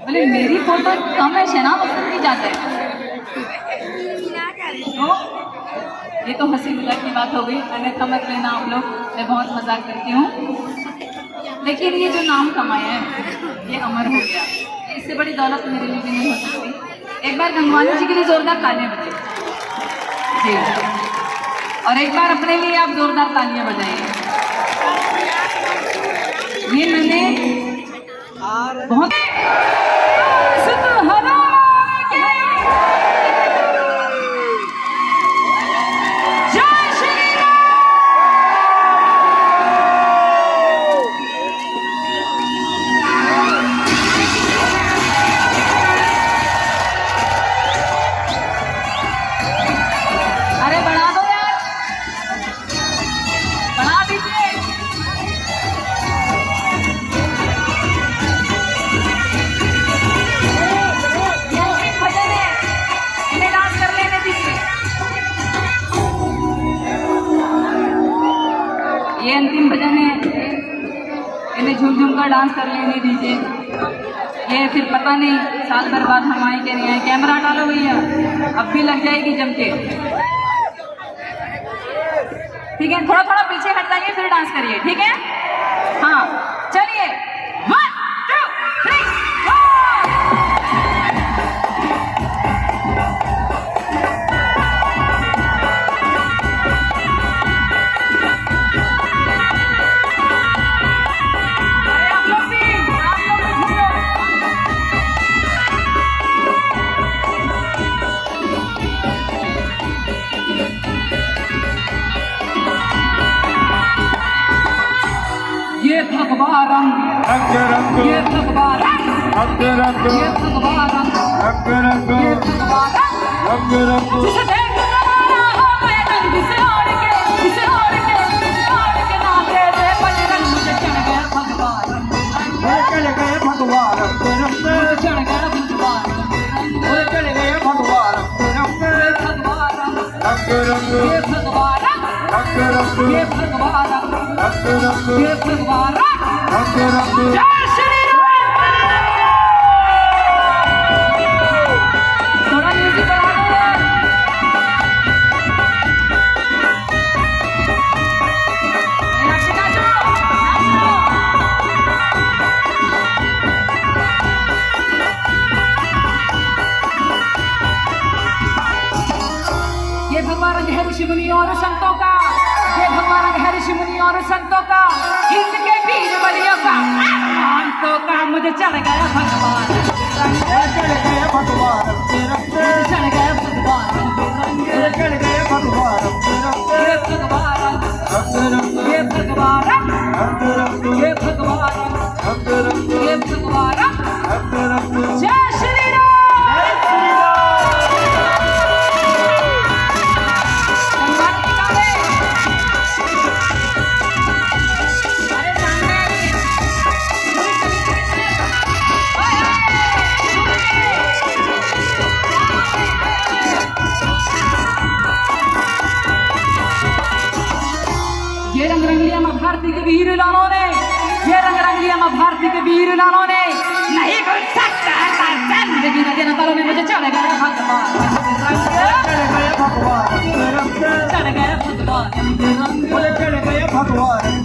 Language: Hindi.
बोले मेरी फोटो कम है ना वो की जाता है। ये तो हंसी मजाक की बात हो गई, अगर समझ लेना आप लोग, मैं बहुत मजाक करती हूँ। लेकिन ये जो नाम कमाया है ये अमर हो गया, इससे बड़ी दौलत मेरे लिए भी नहीं हो सकती। एक बार गंगवानी जी के लिए जोरदार तालियां बजाइए जी, और एक बार अपने लिए आप जोरदार तालियां बजाइए। ये मैंने बहुत ये अंतिम भजन है, इन्हें झूम झूम कर डांस कर लेने दीजिए। ये फिर पता नहीं साल भर बाद हम आए के नहीं आए। कैमरा डालो भैया, अब भी लग जाएगी जम के। ठीक है, थोड़ा थोड़ा पीछे हट जाइए फिर डांस करिए, ठीक है? हाँ चलिए, 1 2 3 भगवा रंग रंग, ये भगवा रंग रंग, ये भगवा रंग रंग, ये भगवा रंग रंग। जिसे देख रवाना हो मैं रंग से ओढ़ के नाचे रे बजरंग। मुझे चढ़ गया भगवा रंग, मुझे चढ़ गया भगवा रंग, मुझे चढ़ गया भगवा रंग, मुझे चढ़ गया भगवा रंग, ये भगवा रंग ये भगवा रंग, ये भगवा रंग, ये भगवा रंग। जय श्री राम। थोड़ा म्यूजिक बढ़ा दो। ये भगवा रंग है ऋषि मुनि और संतों का, ये भगवा रंग है ऋषि मुनि और संतों का, इनके वीर बलियों का, संतों का। मुझे चढ़ गया भगवान, चढ़ गया भगवान, चढ़ गया भगवान, चढ़ गया भगवान, ये भगवान, ये भगवान, ये भगवान, ये भगवान। जय श्री राम। ये रंग रंग लिया मां भारती के वीर लालों ने, ये रंग रंग लिया मां भारती के वीर लालों ने। नहीं कोई सकता है जिंदगी न देना तालों में। मुझे चढ़ गया भगवान, चढ़ गया भगवान, चढ़ गया भगवान, मुझे चढ़ गया भगवान।